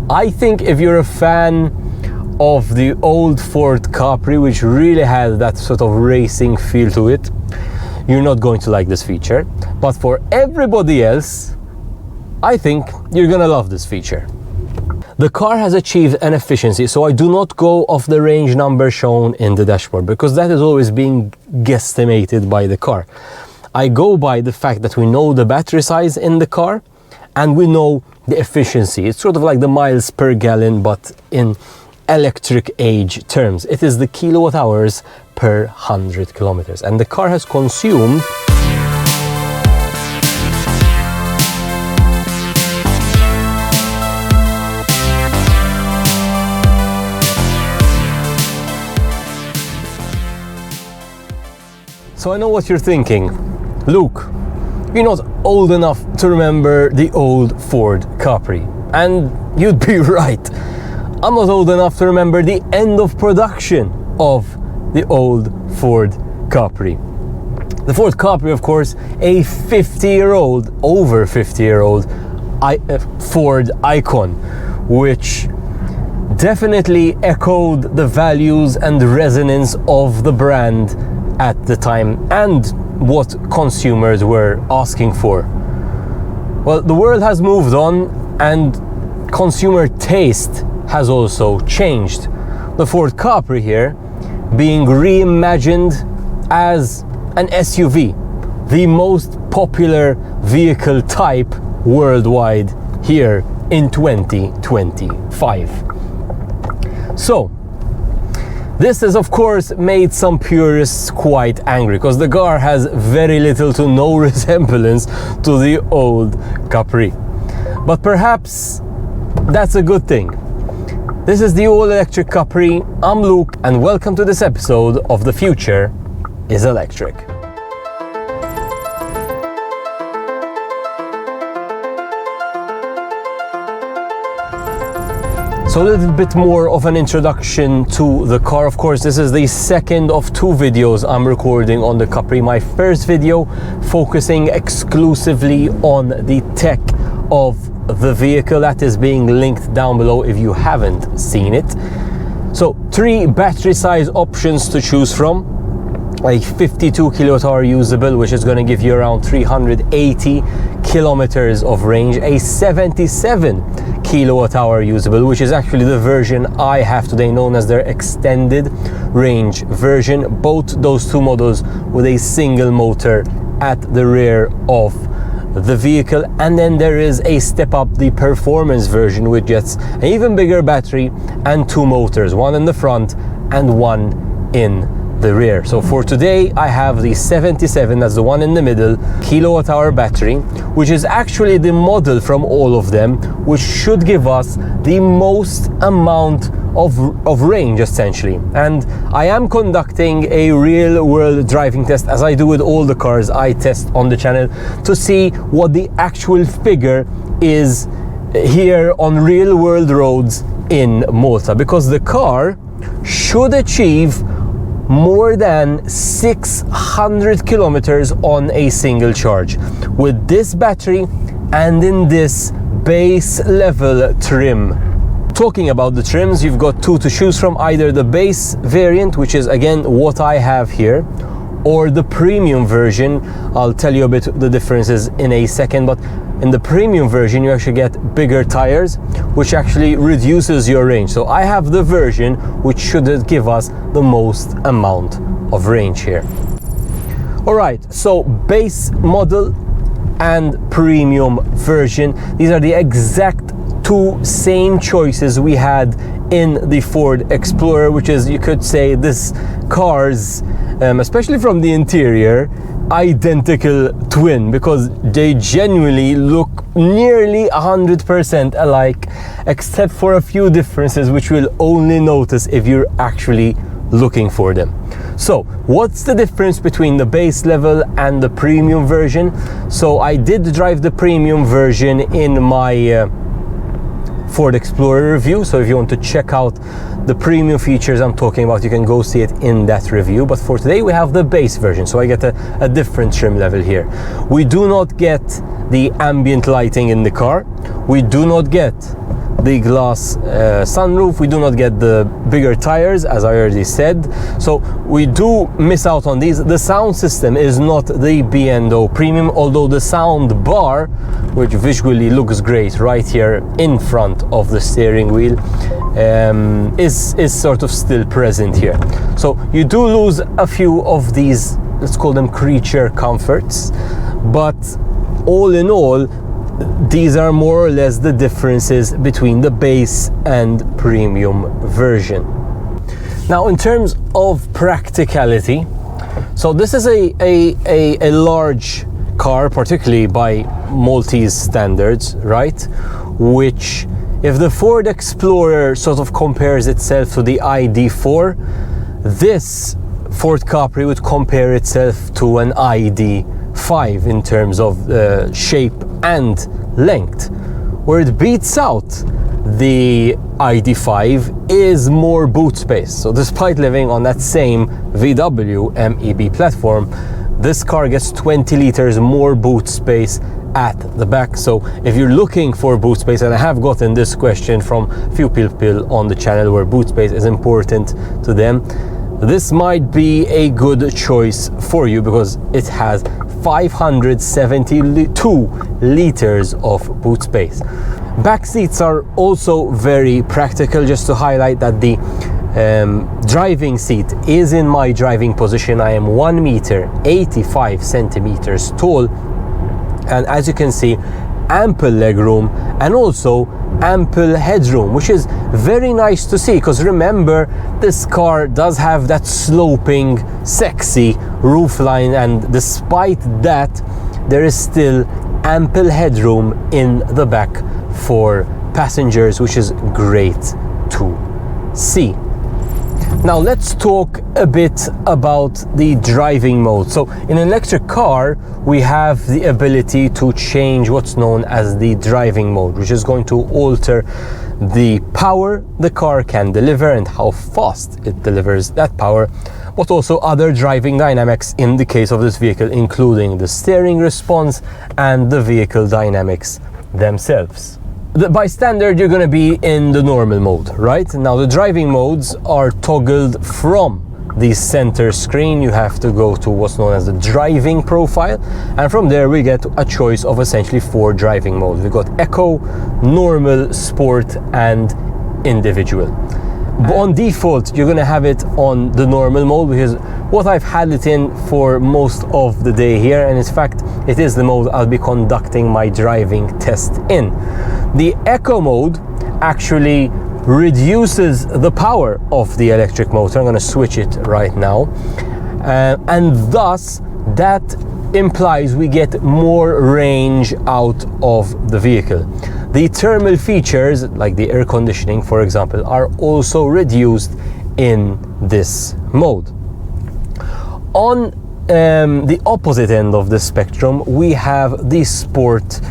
I think if you're a fan of the old Ford Capri, which really had that sort of racing feel to it, you're not going to like this feature. But for everybody else, I think you're gonna love this feature. The car has achieved an efficiency, so I do not go off the range number shown in the dashboard, because that is always being guesstimated by the car. I go by the fact that we know the battery size in the car and we know the efficiency. It's sort of like the miles per gallon, but in electric age terms. It is the kilowatt hours per 100 kilometers, and the car has consumed So I know what you're thinking. Luke, you're not old enough to remember the old Ford Capri. And you'd be right. I'm not old enough to remember the end of production of the old Ford Capri. The Ford Capri, of course, a over 50-year-old Ford icon, which definitely echoed the values and resonance of the brand at the time and what consumers were asking for. Well, the world has moved on and consumer taste has also changed. The Ford Capri here being reimagined as an SUV, the most popular vehicle type worldwide here in 2025. So, this has of course made some purists quite angry, because the car has very little to no resemblance to the old Capri. But perhaps that's a good thing. This is the all-electric Capri. I'm Luke, and welcome to this episode of The Future is Electric. So a little bit more of an introduction to the car. Of course, this is the second of two videos I'm recording on the Capri. My first video focusing exclusively on the tech of the vehicle, that is being linked down below if you haven't seen it. So 3 battery size options to choose from. A 52 kilowatt hour usable, which is going to give you around 380 kilometers of range. A 77 kilowatt hour usable, which is actually the version I have today, known as their extended range version. Both those two models with a single motor at the rear of the vehicle. And then there is a step up, the performance version, which gets an even bigger battery and 2 motors, one in the front and one in the rear. So for today I have the 77, that's the one in the middle, kilowatt hour battery, which is actually the model from all of them, which should give us the most amount of range essentially. And I am conducting a real world driving test, as I do with all the cars I test on the channel, to see what the actual figure is here on real world roads in Malta, because the car should achieve more than 600 kilometers on a single charge with this battery and in this base level trim. Talking about the trims, you've got 2 to choose from: either the base variant, which is again what I have here, or the premium version. I'll tell you a bit the differences in a second, but in the premium version you actually get bigger tires, which actually reduces your range. So I have the version which should give us the most amount of range here. Alright, so base model and premium version, these are the exact 2 same choices we had in the Ford Explorer, which is, you could say, this car's, especially from the interior, identical twin, because they genuinely look nearly 100% alike, except for a few differences which you'll only notice if you're actually looking for them. So what's the difference between the base level and the premium version? So I did drive the premium version in my Ford Explorer review, so if you want to check out the premium features I'm talking about, you can go see it in that review. But for today we have the base version, so I get a different trim level here. We do not get the ambient lighting in the car, we do not get the glass sunroof. We do not get the bigger tires, as I already said, so we do miss out on these. The sound system is not the B&O Premium, although the sound bar, which visually looks great right here in front of the steering wheel, is sort of still present here. So you do lose a few of these, let's call them creature comforts, but all in all, these are more or less the differences between the base and premium version. Now, in terms of practicality, so this is a large car, particularly by Maltese standards, right? Which, if the Ford Explorer sort of compares itself to the ID4, this Ford Capri would compare itself to an ID5 in terms of shape and length. Where it beats out the ID5 is more boot space. So despite living on that same VW MEB platform, this car gets 20 liters more boot space at the back. So if you're looking for boot space, and I have gotten this question from a few people on the channel where boot space is important to them, this might be a good choice for you because it has 572 liters of boot space. Back seats are also very practical. Just to highlight that the driving seat is in my driving position. I am 1 meter 85 centimeters tall, and as you can see, ample legroom and also ample headroom, which is very nice to see, because remember, this car does have that sloping sexy roofline, and despite that there is still ample headroom in the back for passengers, which is great to see. Now let's talk a bit about the driving mode. So in an electric car, we have the ability to change what's known as the driving mode, which is going to alter the power the car can deliver and how fast it delivers that power, but also other driving dynamics in the case of this vehicle, including the steering response and the vehicle dynamics themselves. By standard, you're going to be in the normal mode, right? Now the driving modes are toggled from the center screen. You have to go to what's known as the driving profile, and from there we get a choice of essentially 4 driving modes. We've got Eco, Normal, Sport and Individual. But on default, you're going to have it on the normal mode, which is what I've had it in for most of the day here, and in fact it is the mode I'll be conducting my driving test in. The Eco mode actually reduces the power of the electric motor. I'm going to switch it right now, and thus that implies we get more range out of the vehicle. The thermal features, like the air conditioning for example, are also reduced in this mode. On the opposite end of the spectrum, we have the Sport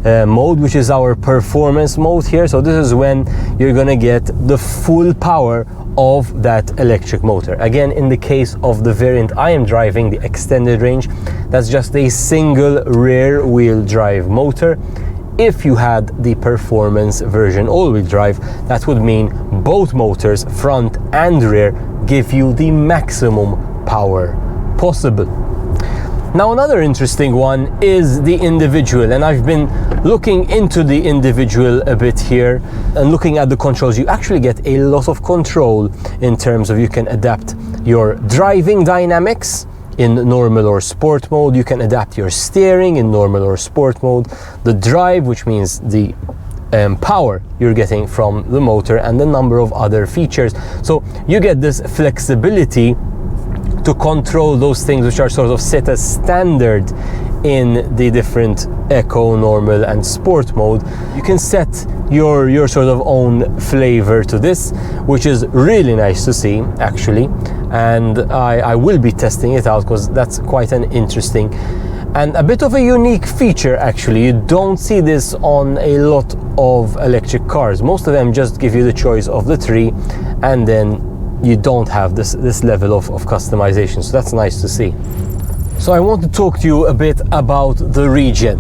mode, which is our performance mode here. So this is when you're gonna get the full power of that electric motor. Again, in the case of the variant I am driving, the extended range, that's just a single rear wheel drive motor. If you had the performance version all-wheel drive, that would mean both motors, front and rear, give you the maximum power possible. Now another interesting one is the individual, and I've been looking into the individual a bit here and looking at the controls. You actually get a lot of control in terms of you can adapt your driving dynamics in normal or sport mode, you can adapt your steering in normal or sport mode, the drive, which means the power you're getting from the motor, and the number of other features. So you get this flexibility to control those things which are sort of set as standard in the different Eco, Normal and Sport mode. You can set your sort of own flavor to this, which is really nice to see actually, and I will be testing it out because that's quite an interesting and a bit of a unique feature actually. You don't see this on a lot of electric cars. Most of them just give you the choice of the 3, and then you don't have this level of customization, so that's nice to see. So I want to talk to you a bit about the Regen.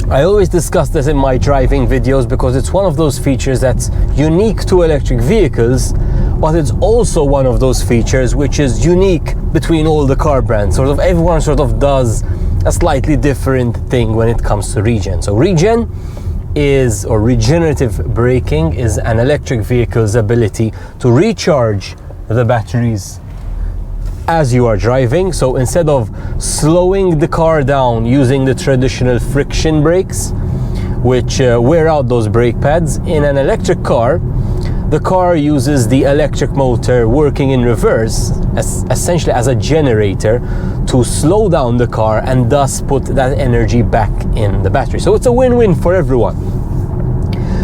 I always discuss this in my driving videos because it's one of those features that's unique to electric vehicles, but it's also one of those features which is unique between all the car brands. Sort of everyone sort of does a slightly different thing when it comes to regen. So regen is, or regenerative braking, is an electric vehicle's ability to recharge the batteries as you are driving. So instead of slowing the car down using the traditional friction brakes, which wear out those brake pads, in an electric car, the car uses the electric motor working in reverse, essentially as a generator, to slow down the car and thus put that energy back in the battery. So it's a win-win for everyone.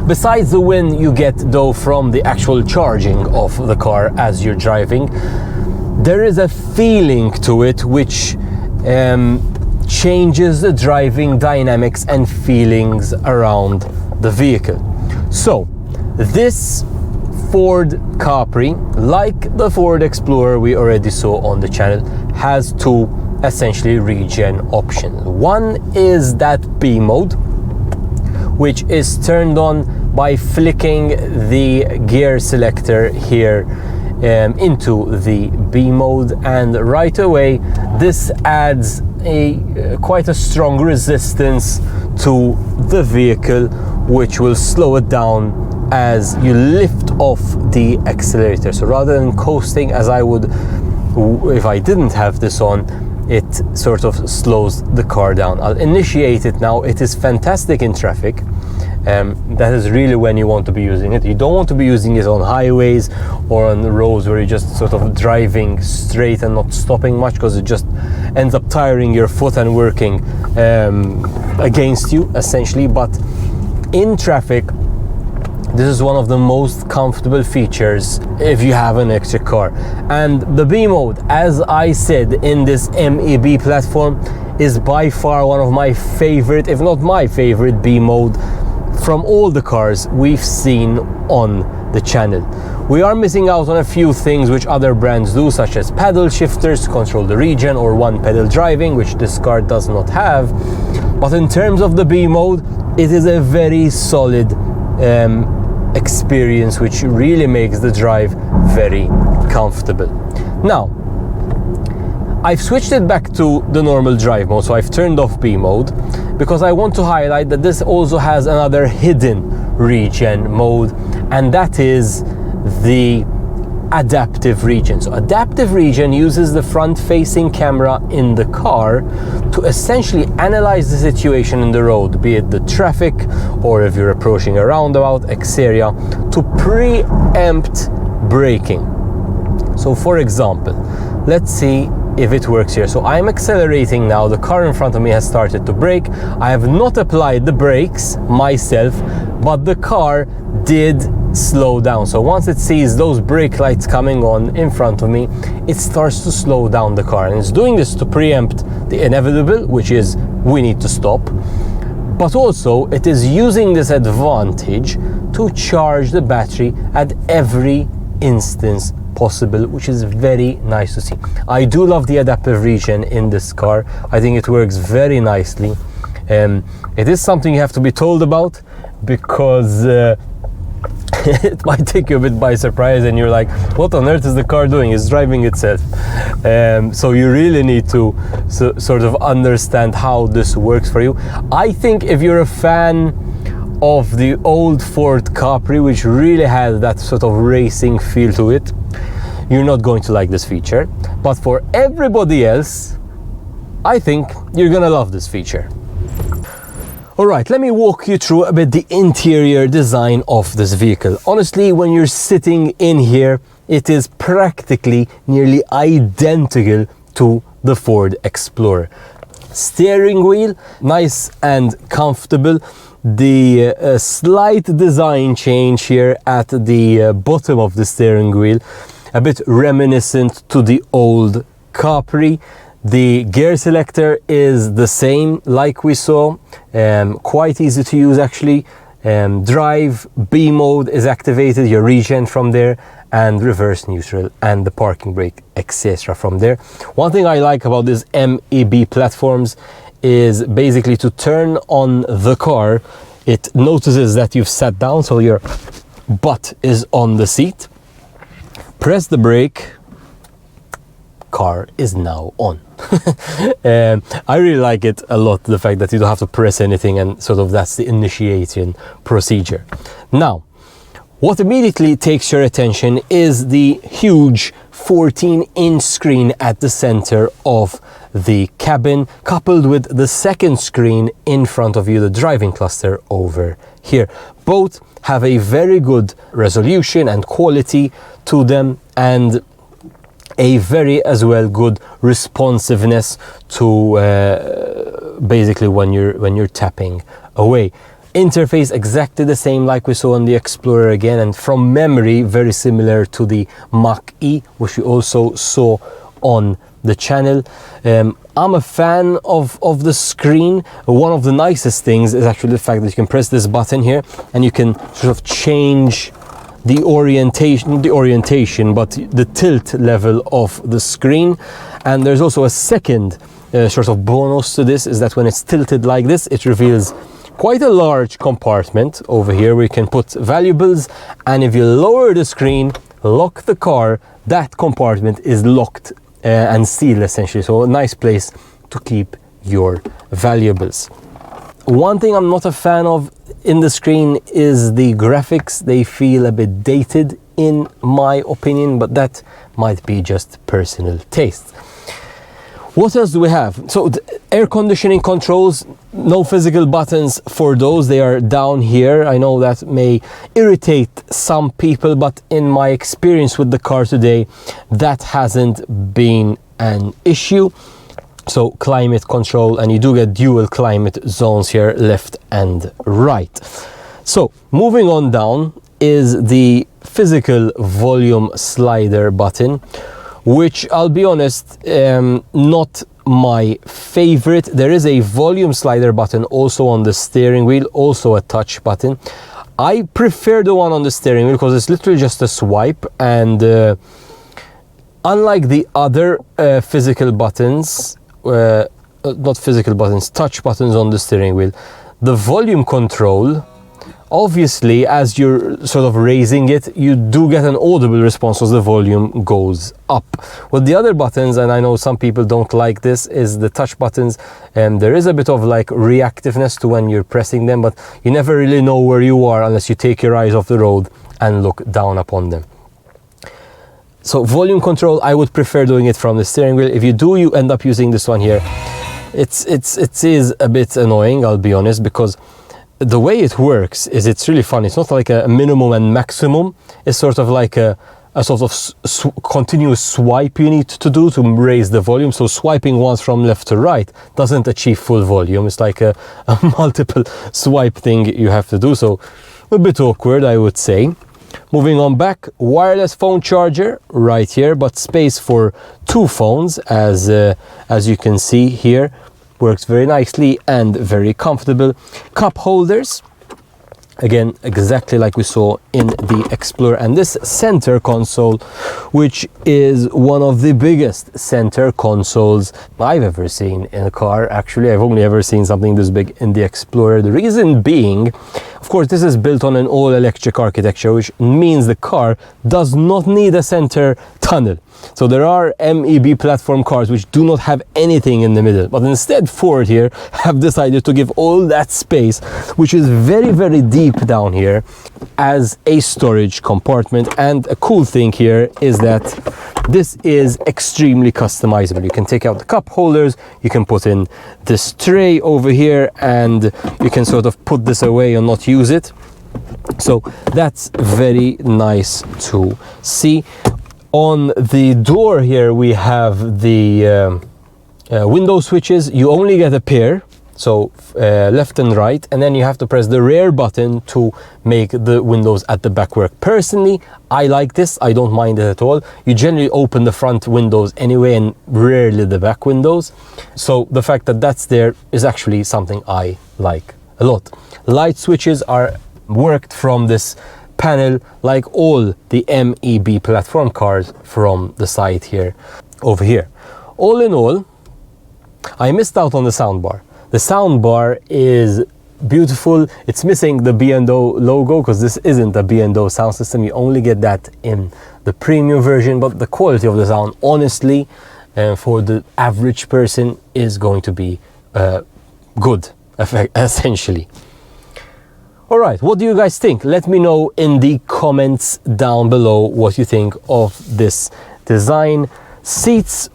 Besides the win you get though from the actual charging of the car as you're driving, there is a feeling to it which changes the driving dynamics and feelings around the vehicle. So this Ford Capri, like the Ford Explorer we already saw on the channel, has two essentially regen options. One is that B mode, which is turned on by flicking the gear selector here into the B mode, and right away this adds quite a strong resistance to the vehicle, which will slow it down as you lift off the accelerator. So rather than coasting as I would if I didn't have this on, it sort of slows the car down. I'll initiate it now. It is fantastic in traffic. That is really when you want to be using it. You don't want to be using it on highways or on the roads where you're just sort of driving straight and not stopping much, because it just ends up tiring your foot and working against you essentially. But in traffic, this is one of the most comfortable features if you have an electric car. And the B mode, as I said, in this MEB platform is by far one of my favorite, if not my favorite, B mode from all the cars we've seen on the channel. We are missing out on a few things which other brands do, such as paddle shifters to control the regen, or one pedal driving, which this car does not have. But in terms of the B mode, it is a very solid experience which really makes the drive very comfortable. Now, I've switched it back to the normal drive mode, so I've turned off B mode because I want to highlight that this also has another hidden regen mode, and that is the adaptive regen. So adaptive regen uses the front-facing camera in the car to essentially analyze the situation in the road, be it the traffic or if you're approaching a roundabout, etc., to preempt braking. So for example, let's see if it works here. So I'm accelerating now, the car in front of me has started to brake. I have not applied the brakes myself, but the car did slow down. So once it sees those brake lights coming on in front of me, it starts to slow down the car, and it's doing this to preempt the inevitable, which is we need to stop. But also it is using this advantage to charge the battery at every instance possible, which is very nice to see. I do love the adaptive regen in this car. I think it works very nicely. It is something you have to be told about, because it might take you a bit by surprise and you're like, what on earth is the car doing? It's driving itself. So you really need to sort of understand how this works for you. I think if you're a fan of the old Ford Capri, which really has that sort of racing feel to it, you're not going to like this feature. But for everybody else, I think you're gonna love this feature. Alright, let me walk you through a bit the interior design of this vehicle. Honestly, when you're sitting in here, it is practically nearly identical to the Ford Explorer. Steering wheel, nice and comfortable. The slight design change here at the bottom of the steering wheel, a bit reminiscent to the old Capri. The gear selector is the same like we saw, quite easy to use actually. Drive, B mode is activated, your regen from there, and reverse neutral and the parking brake, etc. from there. One thing I like about these MEB platforms is basically to turn on the car. It notices that you've sat down, so your butt is on the seat. Press the brake, car is now on. I really like it a lot, the fact that you don't have to press anything, and sort of that's the initiation procedure. Now, what immediately takes your attention is the huge 14-inch screen at the center of the cabin, coupled with the second screen in front of you, the driving cluster over here. Both have a very good resolution and quality to them, and a very as well good responsiveness to basically when you're tapping away. Interface exactly the same like we saw on the Explorer again, and from memory very similar to the Mach-E, which we also saw on the channel. I'm a fan of the screen. One of the nicest things is actually the fact that you can press this button here and you can sort of change the orientation, but the tilt level of the screen. And there's also a second sort of bonus to this, is that when it's tilted like this, it reveals quite a large compartment over here where you can put valuables, and if you lower the screen, lock the car, that compartment is locked and sealed essentially. So a nice place to keep your valuables. One thing I'm not a fan of in the screen is the graphics. They feel a bit dated in my opinion, but that might be just personal taste. What else do we have? So air conditioning controls, no physical buttons for those, they are down here. I know that may irritate some people, but in my experience with the car today, that hasn't been an issue. So climate control, and you do get dual climate zones here, left and right. So moving on down is the physical volume slider button, which I'll be honest, not my favorite. There is a volume slider button also on the steering wheel, also a touch button. I prefer the one on the steering wheel because it's literally just a swipe, and unlike the other physical buttons, not physical buttons, touch buttons on the steering wheel, the volume control, obviously as you're sort of raising it, you do get an audible response as the volume goes up. With the other buttons, and I know some people don't like this, is the touch buttons, and there is a bit of like reactiveness to when you're pressing them, but you never really know where you are unless you take your eyes off the road and look down upon them. So volume control, I would prefer doing it from the steering wheel. If you do, you end up using this one here. It is a bit annoying, I'll be honest, because the way it works is it's really fun. It's not like a minimum and maximum. It's sort of like a sort of continuous swipe you need to do to raise the volume. So swiping once from left to right doesn't achieve full volume. It's like a multiple swipe thing you have to do. So a bit awkward, I would say. Moving on back, wireless phone charger right here, but space for two phones, as you can see here. Works very nicely and very comfortable. Cup holders, again exactly like we saw in the Explorer, and this center console, which is one of the biggest center consoles I've ever seen in a car. Actually, I've only ever seen something this big in the Explorer. The reason being, of course, this is built on an all-electric architecture, which means the car does not need a center tunnel. So there are MEB platform cars which do not have anything in the middle, but instead Ford here have decided to give all that space, which is very, very deep down here, as a storage compartment. And a cool thing here is that this is extremely customizable. You can take out the cup holders, you can put in this tray over here, and you can sort of put this away and not use it. So that's very nice to see. On the door here we have the window switches. You only get a pair, so left and right, and then you have to press the rear button to make the windows at the back work. Personally, I like this. I don't mind it at all. You generally open the front windows anyway and rarely the back windows, so the fact that that's there is actually something I like a lot. Light switches are worked from this panel like all the MEB platform cars from the side here over here. All in all, I missed out on the soundbar. The soundbar is beautiful. It's missing the B&O logo because this isn't a B&O sound system. You only get that in the premium version, but the quality of the sound, honestly, for the average person is going to be good, essentially. All right, what do you guys think? Let me know in the comments down below what you think of this design. Seats,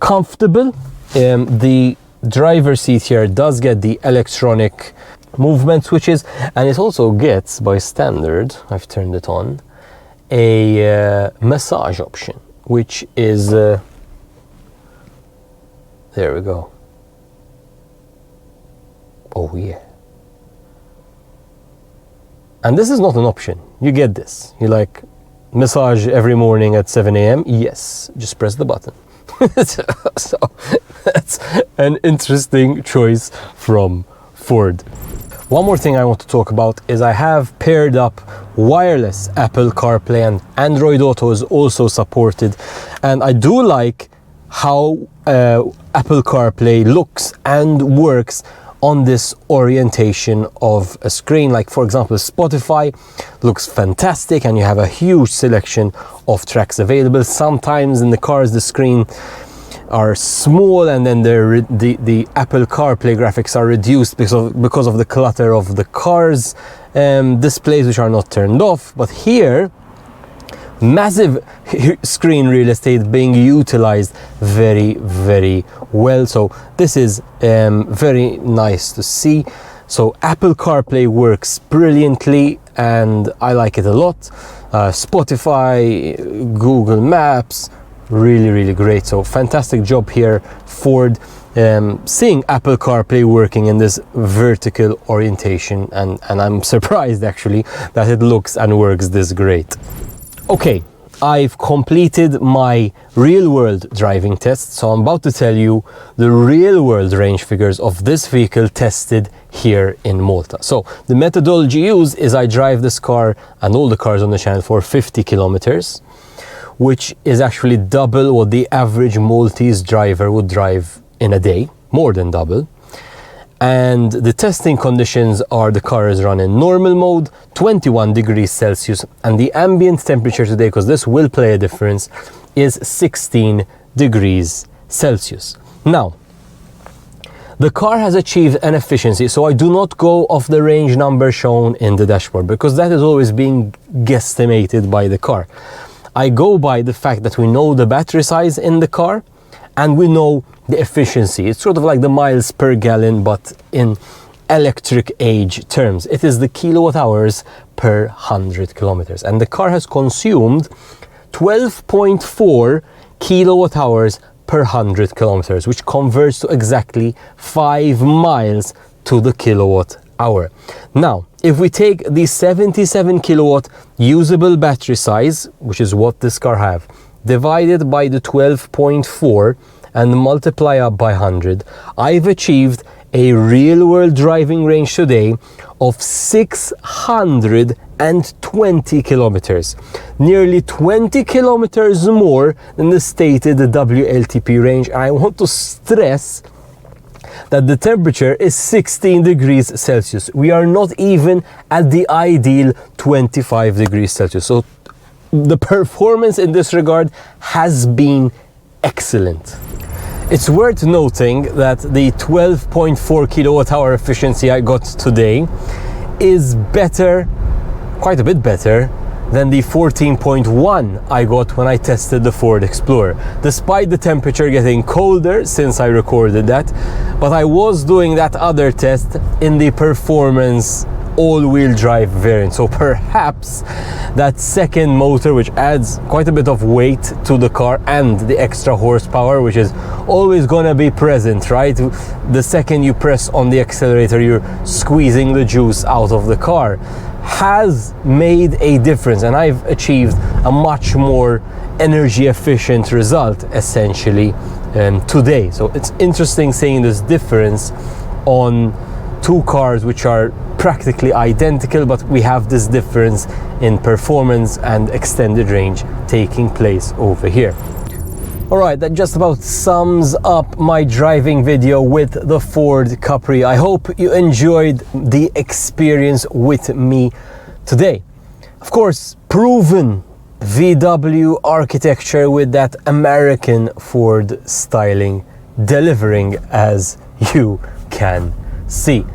comfortable. The driver seat here does get the electronic movement switches, and it also gets, by standard, I've turned it on, a massage option, which is there we go. Oh yeah. And this is not an option. You get this. You like massage every morning at 7 a.m. Yes, just press the button. So that's an interesting choice from Ford. One more thing I want to talk about is I have paired up wireless Apple CarPlay, and Android Auto is also supported. And I do like how Apple CarPlay looks and works on this orientation of a screen. Like, for example, Spotify looks fantastic and you have a huge selection of tracks available. Sometimes in the cars the screen are small and then the Apple CarPlay graphics are reduced because of the clutter of the cars displays, which are not turned off. But here, massive screen real estate being utilized very, very well. So this is very nice to see. So Apple CarPlay works brilliantly and I like it a lot. Spotify, Google Maps, really, really great. So fantastic job here, Ford, seeing Apple CarPlay working in this vertical orientation, and I'm surprised actually that it looks and works this great. Okay, I've completed my real-world driving test, so I'm about to tell you the real-world range figures of this vehicle tested here in Malta. So the methodology used is I drive this car and all the cars on the channel for 50 kilometers, which is actually double what the average Maltese driver would drive in a day, more than double. And the testing conditions are the car is run in normal mode, 21 degrees Celsius, and the ambient temperature today, because this will play a difference, is 16 degrees Celsius. Now, the car has achieved an efficiency, so I do not go off the range number shown in the dashboard, because that is always being guesstimated by the car. I go by the fact that we know the battery size in the car, and we know the efficiency. It's sort of like the miles per gallon, but in electric age terms. It is the kilowatt hours per 100 kilometers. And the car has consumed 12.4 kilowatt hours per 100 kilometers, which converts to exactly 5 miles to the kilowatt hour. Now, if we take the 77 kilowatt usable battery size, which is what this car have, divided by the 12.4 and multiply up by 100, I've achieved a real-world driving range today of 620 kilometers, nearly 20 kilometers more than the stated WLTP range. I want to stress that the temperature is 16 degrees Celsius. We are not even at the ideal 25 degrees Celsius. So the performance in this regard has been excellent. It's worth noting that the 12.4 kilowatt hour efficiency I got today is better, quite a bit better, than the 14.1 I got when I tested the Ford Explorer, despite the temperature getting colder since I recorded that. But I was doing that other test in the performance all-wheel drive variant, so perhaps that second motor, which adds quite a bit of weight to the car, and the extra horsepower, which is always gonna be present, right? The second you press on the accelerator, you're squeezing the juice out of the car, has made a difference, and I've achieved a much more energy efficient result essentially today. So it's interesting seeing this difference on two cars which are practically identical, but we have this difference in performance and extended range taking place over here. Alright, that just about sums up my driving video with the Ford Capri. I hope you enjoyed the experience with me today. Of course, proven VW architecture with that American Ford styling, delivering as you can see.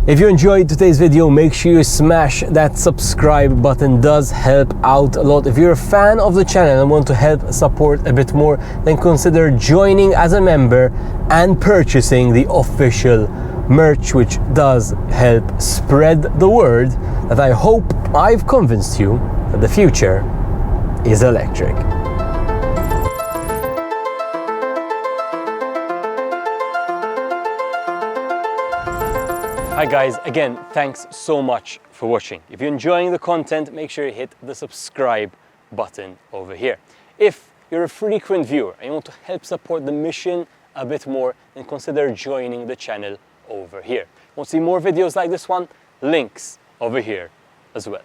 If you enjoyed today's video, make sure you smash that subscribe button. Does help out a lot. If you're a fan of the channel and want to help support a bit more, then consider joining as a member and purchasing the official merch, which does help spread the word that I hope I've convinced you that the future is electric. Hi guys, again, thanks so much for watching. If you're enjoying the content, make sure you hit the subscribe button over here. If you're a frequent viewer and you want to help support the mission a bit more, then consider joining the channel over here. Want to see more videos like this one? Links over here as well.